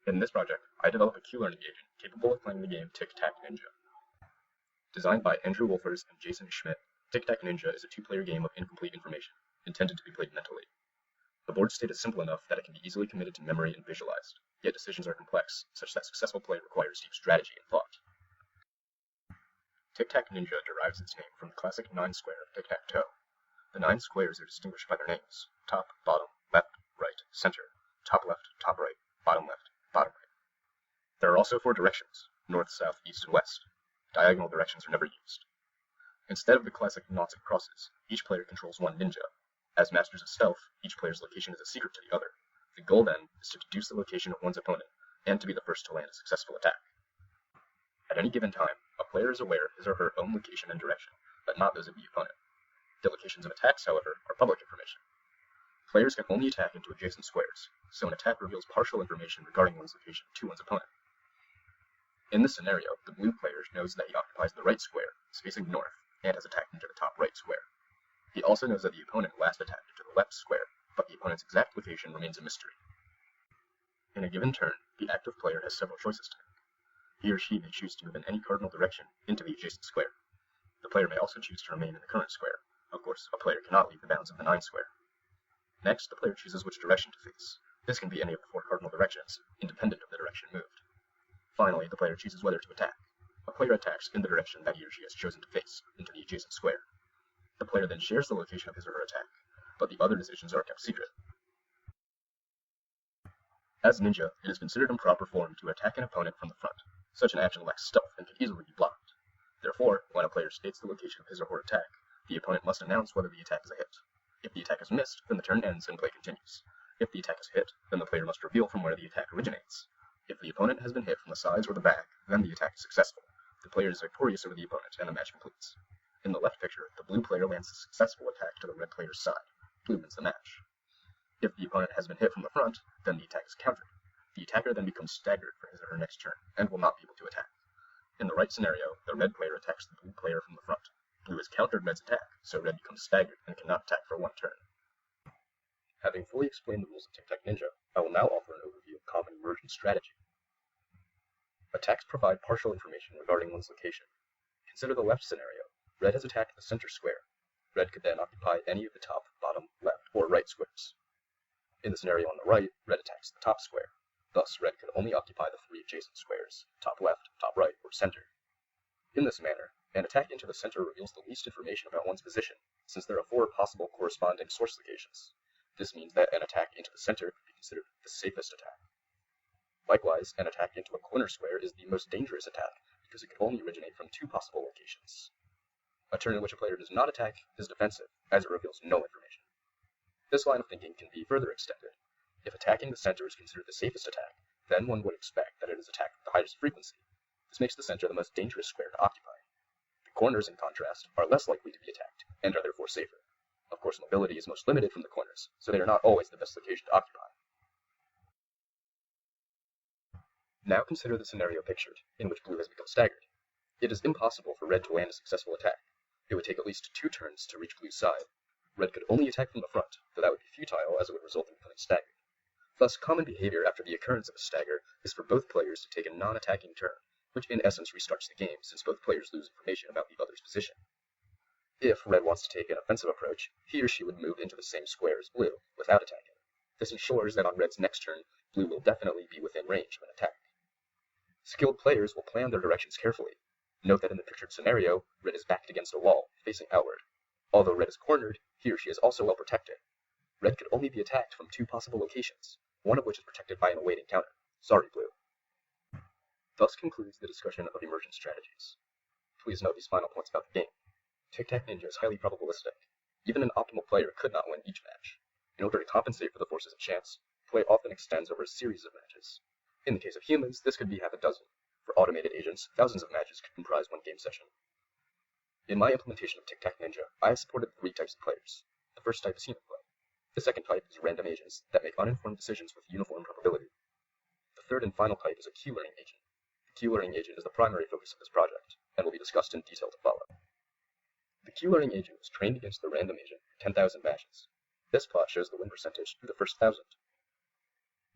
In this project, I developed a Q-learning agent capable of playing the game Tic-Tac-Ninja. Designed by Andrew Wolfers and Jason Schmidt, Tic-Tac-Ninja is a two-player game of incomplete information, intended to be played mentally. The board state is simple enough that it can be easily committed to memory and visualized, yet decisions are complex, such that successful play requires deep strategy and thought. Tic-Tac-Ninja derives its name from the classic 9-square of tic-tac-toe. The 9 squares are distinguished by their names: top, bottom, left, right, center, top left, top right, bottom left, bottom right. There are also 4 directions: north, south, east, and west. Diagonal directions are never used. Instead of the classic noughts and crosses, each player controls one ninja. As masters of stealth, each player's location is a secret to the other. The goal then is to deduce the location of one's opponent, and to be the first to land a successful attack. At any given time, a player is aware of his or her own location and direction, but not those of the opponent. The locations of attacks, however, are public information. Players can only attack into adjacent squares, so an attack reveals partial information regarding one's location to one's opponent. In this scenario, the blue player knows that he occupies the right square, is facing north, and has attacked into the top right square. He also knows that the opponent last attacked into the left square, but the opponent's exact location remains a mystery. In a given turn, the active player has several choices to make. He or she may choose to move in any cardinal direction into the adjacent square. The player may also choose to remain in the current square. Of course, a player cannot leave the bounds of the 9 square. Next, the player chooses which direction to face. This can be any of the 4 cardinal directions, independent of the direction moved. Finally, the player chooses whether to attack. A player attacks in the direction that he or she has chosen to face, into the adjacent square. The player then shares the location of his or her attack, but the other decisions are kept secret. As ninja, it is considered improper form to attack an opponent from the front. Such an action lacks stealth and can easily be blocked. Therefore, when a player states the location of his or her attack, the opponent must announce whether the attack is a hit. If the attack is missed, then the turn ends and play continues. If the attack is hit, then the player must reveal from where the attack originates. If the opponent has been hit from the sides or the back, then the attack is successful. The player is victorious over the opponent, and the match completes. In the left picture, the blue player lands a successful attack to the red player's side. Blue wins the match. If the opponent has been hit from the front, then the attack is countered. The attacker then becomes staggered for his or her next turn, and will not be able to attack. In the right scenario, the red player attacks the blue player from the front. Blue has countered red's attack, so red becomes staggered and cannot attack for 1 turn. Having fully explained the rules of Tic-Tac-Ninja, I will now offer an overview of common immersion strategy. Attacks provide partial information regarding one's location. Consider the left scenario. Red has attacked the center square. Red could then occupy any of the top, bottom, left, or right squares. In the scenario on the right, red attacks the top square. Thus, red could only occupy the 3 adjacent squares, top left, top right, or center. In this manner, an attack into the center reveals the least information about one's position, since there are 4 possible corresponding source locations. This means that an attack into the center could be considered the safest attack. Likewise, an attack into a corner square is the most dangerous attack, because it could only originate from 2 possible locations. A turn in which a player does not attack is defensive, as it reveals no information. This line of thinking can be further extended. If attacking the center is considered the safest attack, then one would expect that it is attacked with the highest frequency. This makes the center the most dangerous square to occupy. The corners, in contrast, are less likely to be attacked, and are therefore safer. Of course, mobility is most limited from the corners, so they are not always the best location to occupy. Now consider the scenario pictured, in which blue has become staggered. It is impossible for red to land a successful attack. It would take at least 2 turns to reach blue's side. Red could only attack from the front, though that would be futile as it would result in becoming staggered. Thus, common behavior after the occurrence of a stagger is for both players to take a non-attacking turn, which in essence restarts the game, since both players lose information about the other's position. If red wants to take an offensive approach, he or she would move into the same square as blue, without attacking. This ensures that on red's next turn, blue will definitely be within range of an attack. Skilled players will plan their directions carefully. Note that in the pictured scenario, red is backed against a wall, facing outward. Although red is cornered, he or she is also well protected. Red could only be attacked from 2 possible locations, one of which is protected by an awaiting counter. Sorry, blue. Thus concludes the discussion of immersion strategies. Please note these final points about the game. Tic-Tac-Ninja is highly probabilistic. Even an optimal player could not win each match. In order to compensate for the forces of chance, play often extends over a series of matches. In the case of humans, this could be half a dozen. For automated agents, thousands of matches could comprise 1 game session. In my implementation of Tic-Tac-Ninja, I have supported 3 types of players. The first type is human play. The second type is random agents that make uninformed decisions with uniform probability. The third and final type is a Q-learning agent. The Q-learning agent is the primary focus of this project, and will be discussed in detail to follow. The Q-learning agent was trained against the random agent for 10,000 matches. This plot shows the win percentage through the first 1,000.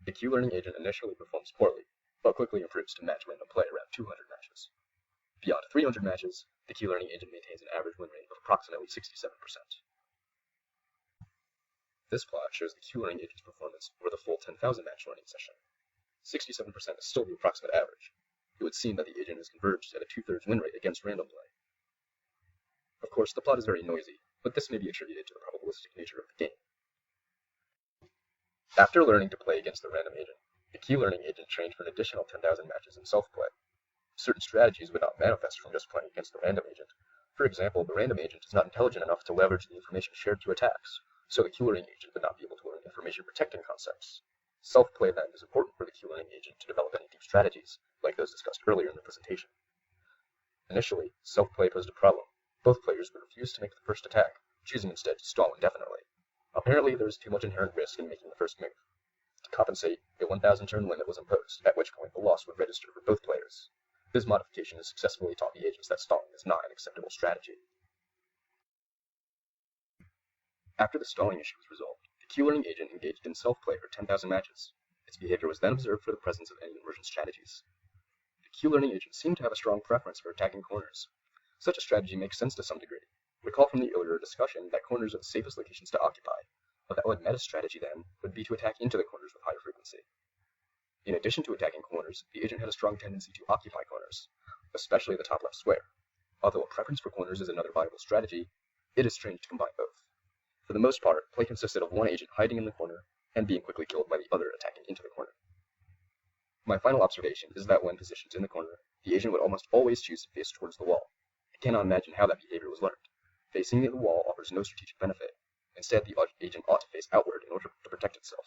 The Q-learning agent initially performs poorly, but quickly improves to match random play around 200 matches. Beyond 300 matches, the Q-learning agent maintains an average win rate of approximately 67%. This plot shows the Q-learning agent's performance over the full 10,000 match learning session. 67% is still the approximate average. It would seem that the agent has converged at a 2/3 win rate against random play. Of course, the plot is very noisy, but this may be attributed to the probabilistic nature of the game. After learning to play against the random agent, the Q-learning agent trained for an additional 10,000 matches in self-play. Certain strategies would not manifest from just playing against the random agent. For example, the random agent is not intelligent enough to leverage the information shared through attacks, so the Q-learning agent would not be able to learn information protecting concepts. Self-play then is important for the Q-learning agent to develop any deep strategies, like those discussed earlier in the presentation. Initially, self-play posed a problem. Both players would refuse to make the first attack, choosing instead to stall indefinitely. Apparently, there is too much inherent risk in making the first move. To compensate, a 1,000 turn limit was imposed, at which point the loss would register for both players. This modification has successfully taught the agents that stalling is not an acceptable strategy. After the stalling issue was resolved, the Q-learning agent engaged in self-play for 10,000 matches. Its behavior was then observed for the presence of any immersion strategies. The Q-learning agent seemed to have a strong preference for attacking corners. Such a strategy makes sense to some degree. Recall from the earlier discussion that corners are the safest locations to occupy. A valid meta strategy then would be to attack into the corners with higher frequency. In addition to attacking corners, the agent had a strong tendency to occupy corners, especially the top left square. Although a preference for corners is another viable strategy, it is strange to combine both. For the most part, play consisted of one agent hiding in the corner and being quickly killed by the other attacking into the corner. My final observation is that when positioned in the corner, the agent would almost always choose to face towards the wall. I cannot imagine how that behavior was learned. Facing the wall offers no strategic benefit. Instead, the agent ought to face outward in order to protect itself.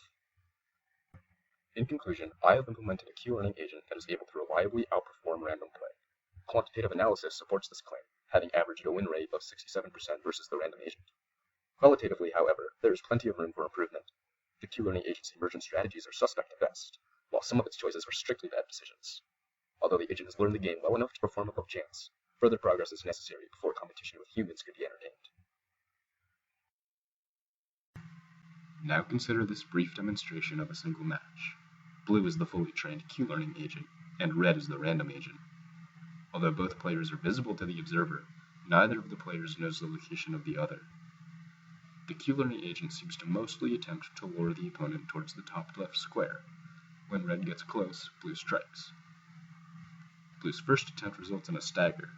In conclusion, I have implemented a Q-learning agent that is able to reliably outperform random play. Quantitative analysis supports this claim, having averaged a win rate of 67% versus the random agent. Qualitatively, however, there is plenty of room for improvement. The Q-learning agent's emergent strategies are suspect at best, while some of its choices are strictly bad decisions. Although the agent has learned the game well enough to perform above chance, further progress is necessary before competition with humans could be entertained. Now consider this brief demonstration of a single match. Blue is the fully trained Q-learning agent, and red is the random agent. Although both players are visible to the observer, neither of the players knows the location of the other. The Q-learning agent seems to mostly attempt to lure the opponent towards the top left square. When red gets close, blue strikes. Blue's first attempt results in a stagger.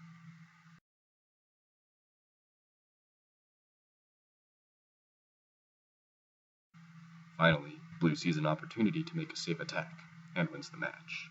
Finally, blue sees an opportunity to make a safe attack, and wins the match.